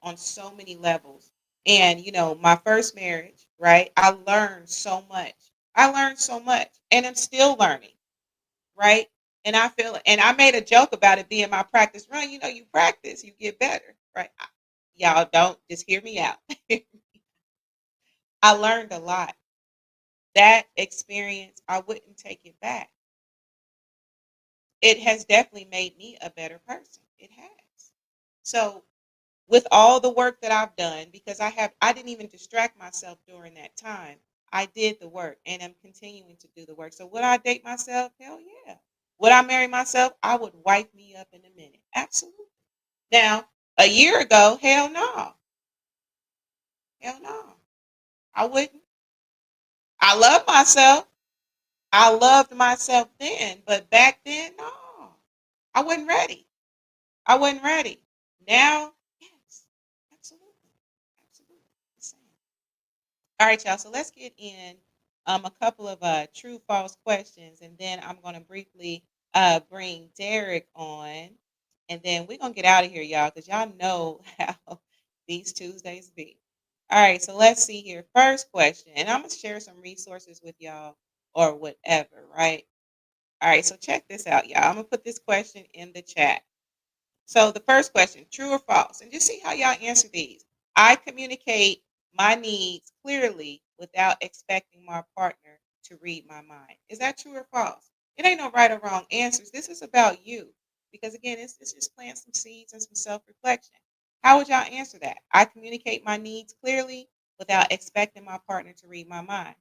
S2: on so many levels. And, my first marriage, right? I learned so much. I learned so much and I'm still learning, right? And I made a joke about it being my practice run. You practice, you get better, right? Y'all don't just hear me out. I learned a lot. That experience, I wouldn't take it back. It has definitely made me a better person. It has. So with all the work that I've done, because I didn't even distract myself during that time. I did the work and I'm continuing to do the work. So would I date myself? Hell yeah. Would I marry myself? I would wipe me up in a minute. Absolutely. Now, a year ago, hell no. Hell no. I wouldn't. I love myself. I loved myself then, but back then, no. I wasn't ready. I wasn't ready. Now, yes. Absolutely. Absolutely. The same. All right, y'all. So let's get in a couple of true false questions, and then I'm going to briefly bring Derek on, and then we're going to get out of here, y'all, because y'all know how these Tuesdays be. All right, so let's see here. First question, and I'm going to share some resources with y'all or whatever, right? All right, so check this out, y'all. I'm going to put this question in the chat. So the first question, true or false? And just see how y'all answer these. I communicate my needs clearly without expecting my partner to read my mind. Is that true or false? It ain't no right or wrong answers. This is about you. Because again, it's just planting some seeds and some self-reflection. How would y'all answer that? I communicate my needs clearly without expecting my partner to read my mind.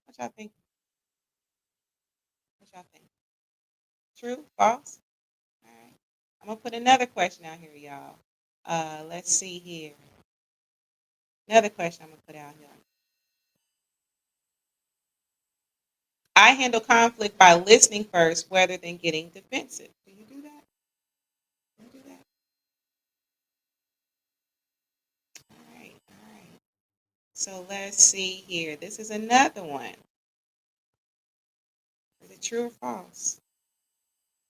S2: What y'all think? What y'all think? True? False? All right. I'm gonna put another question out here, y'all. Let's see here. Another question I'm gonna put out here. I handle conflict by listening first rather than getting defensive. Do you do that? Do you do that? All right, all right. So let's see here. This is another one. Is it true or false?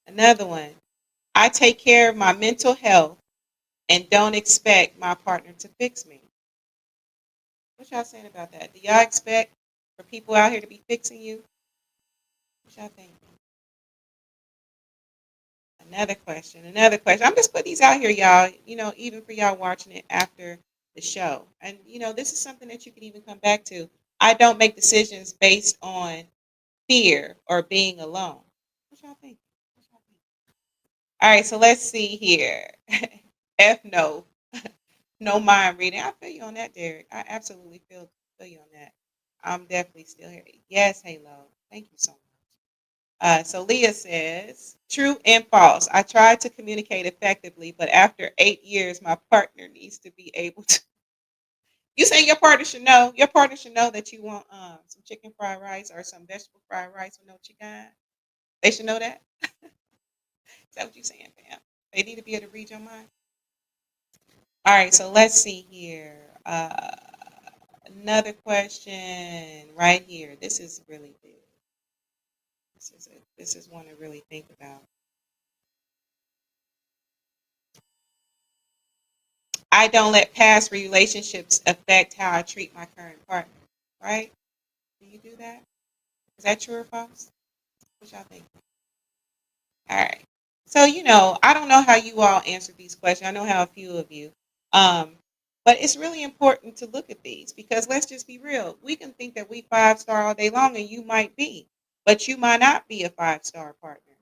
S2: Another one. I take care of my mental health and don't expect my partner to fix me. What y'all saying about that? Do y'all expect for people out here to be fixing you? What y'all think? Another question, another question. I'm just putting these out here, y'all, even for y'all watching it after the show. And, this is something that you can even come back to. I don't make decisions based on fear or being alone. What y'all think? What y'all think? All right, so let's see here. F no. No mind reading. I feel you on that, Derek. I absolutely feel you on that. I'm definitely still here. Yes, Halo. Thank you so much. So Leah says, true and false. I tried to communicate effectively, but after 8 years, my partner needs to be able to. You saying your partner should know? Your partner should know that you want some chicken fried rice or some vegetable fried rice with no chicken. They should know that. Is that what you saying, fam? They need to be able to read your mind. All right, so let's see here. Another question right here. This is really big. This is one to really think about. I don't let past relationships affect how I treat my current partner. Right? Do you do that? Is that true or false? What y'all think? All right. So, I don't know how you all answered these questions. I know how a few of you. Um, but it's really important to look at these because let's just be real. We can think that we 5-star all day long and you might be, but you might not be a 5-star partner.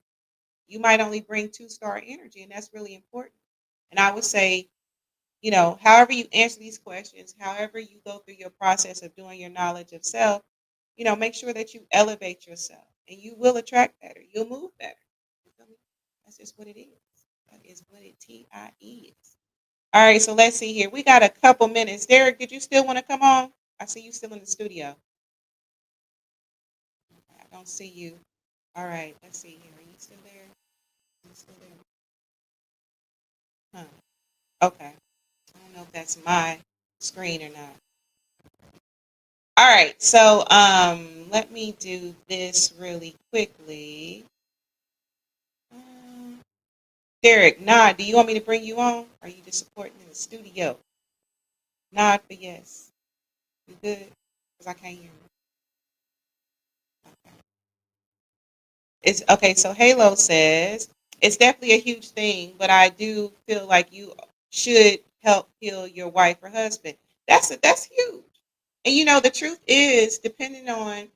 S2: You might only bring 2-star energy, and that's really important. And I would say however you answer these questions, however you go through your process of doing your knowledge of self, make sure that you elevate yourself and you will attract better. You'll move better. You feel me? That's just what it is. That is what it TIE is. All right, so let's see here. We got a couple minutes. Derek, did you still want to come on? I see you still in the studio. I don't see you. All right, let's see here. Are you still there? Are you still there? Huh. Okay. I don't know if that's my screen or not. All right, so let me do this really quickly. Um, Derek, nod. Do you want me to bring you on? Are you just supporting in the studio? Nod for yes. You good? Because I can't hear you. Okay. It's okay. So Halo says it's definitely a huge thing, but I do feel like you should help heal your wife or husband. That's huge. And the truth is, depending on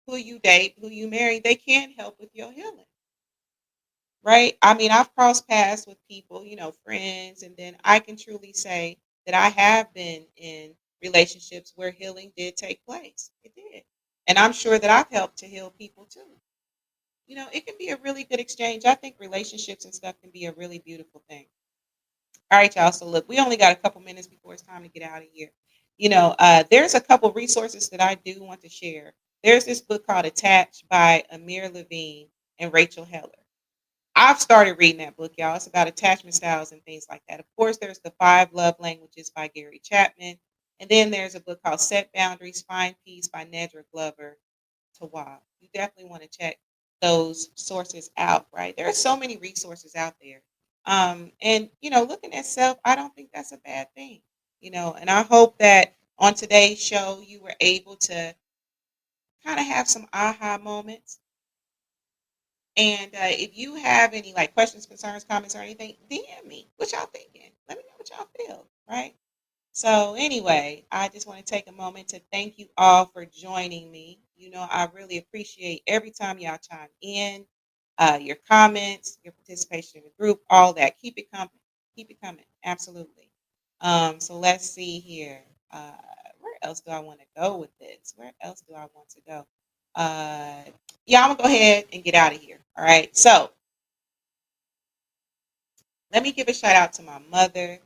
S2: who you date, who you marry, they can help with your healing, right? I mean, I've crossed paths with people, friends, and then I can truly say that I have been in relationships where healing did take place. It did. And I'm sure that I've helped to heal people too. It can be a really good exchange. I think relationships and stuff can be a really beautiful thing. All right, y'all. So look, we only got a couple minutes before it's time to get out of here. There's a couple resources that I do want to share. There's this book called Attached by Amir Levine and Rachel Heller. I've started reading that book, y'all. It's about attachment styles and things like that. Of course, there's the Five Love Languages by Gary Chapman. And then there's a book called Set Boundaries, Find Peace by Nedra Glover Tawwab. You definitely want to check those sources out, right? There are so many resources out there. And looking at self, I don't think that's a bad thing. And I hope that on today's show you were able to kind of have some aha moments. And if you have any like questions, concerns, comments, or anything, DM me. What y'all thinking? Let me know what y'all feel, right? So anyway, I just want to take a moment to thank you all for joining me. I really appreciate every time y'all chime in, your comments, your participation in the group, all that. Keep it coming. Keep it coming. Absolutely. So let's see here. Where else do I want to go with this? Where else do I want to go? Yeah, I'm gonna go ahead and get out of here. All right. So let me give a shout out to my mother,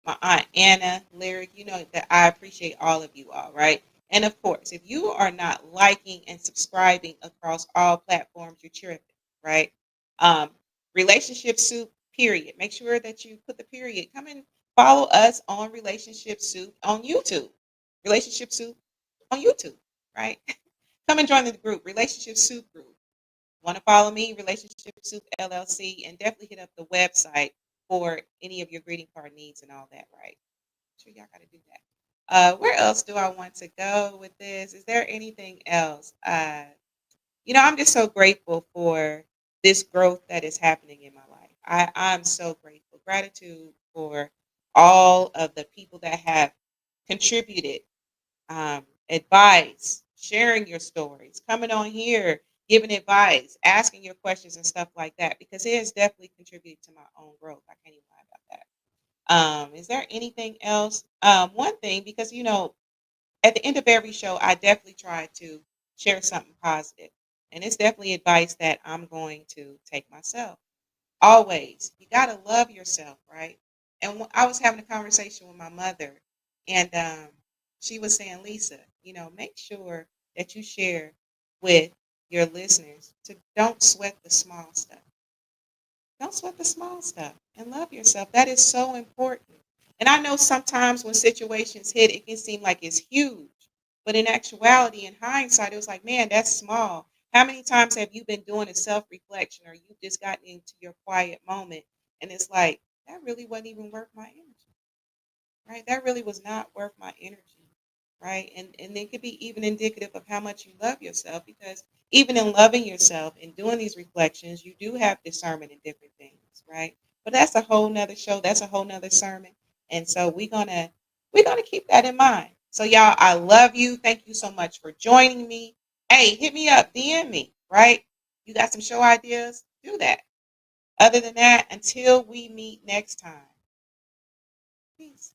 S2: my aunt Anna, Lyric. You know that I appreciate all of you all, right? And of course, if you are not liking and subscribing across all platforms, you're tripping, right? Um, Relationship Soup, period. Make sure that you put the period. Come and follow us on Relationship Soup on YouTube. Relationship Soup on YouTube, right? Come and join the group, Relationship Soup Group. Want to follow me, Relationship Soup LLC, and definitely hit up the website for any of your greeting card needs and all that, right? Sure, y'all got to do that. Where else do I want to go with this? Is there anything else? I'm just so grateful for this growth that is happening in my life. I'm so grateful. Gratitude for all of the people that have contributed advice, sharing your stories, coming on here, giving advice, asking your questions and stuff like that, because it has definitely contributed to my own growth. I can't even lie about that. Is there anything else? One thing, because at the end of every show, I definitely try to share something positive, and it's definitely advice that I'm going to take myself. Always, you gotta love yourself, right? And I was having a conversation with my mother, and she was saying, Lisa, make sure that you share with your listeners to don't sweat the small stuff. Don't sweat the small stuff and love yourself. That is so important. And I know sometimes when situations hit, it can seem like it's huge. But in actuality, in hindsight, it was like, man, that's small. How many times have you been doing a self reflection or you just gotten into your quiet moment and it's like, that really wasn't even worth my energy, right? That really was not worth my energy, right? And it could be even indicative of how much you love yourself because even in loving yourself and doing these reflections, you do have discernment in different things, right? But that's a whole nother show. That's a whole nother sermon. And so we're gonna keep that in mind. So y'all, I love you. Thank you so much for joining me. Hey, hit me up, DM me, right? You got some show ideas? Do that. Other than that, until we meet next time. Peace.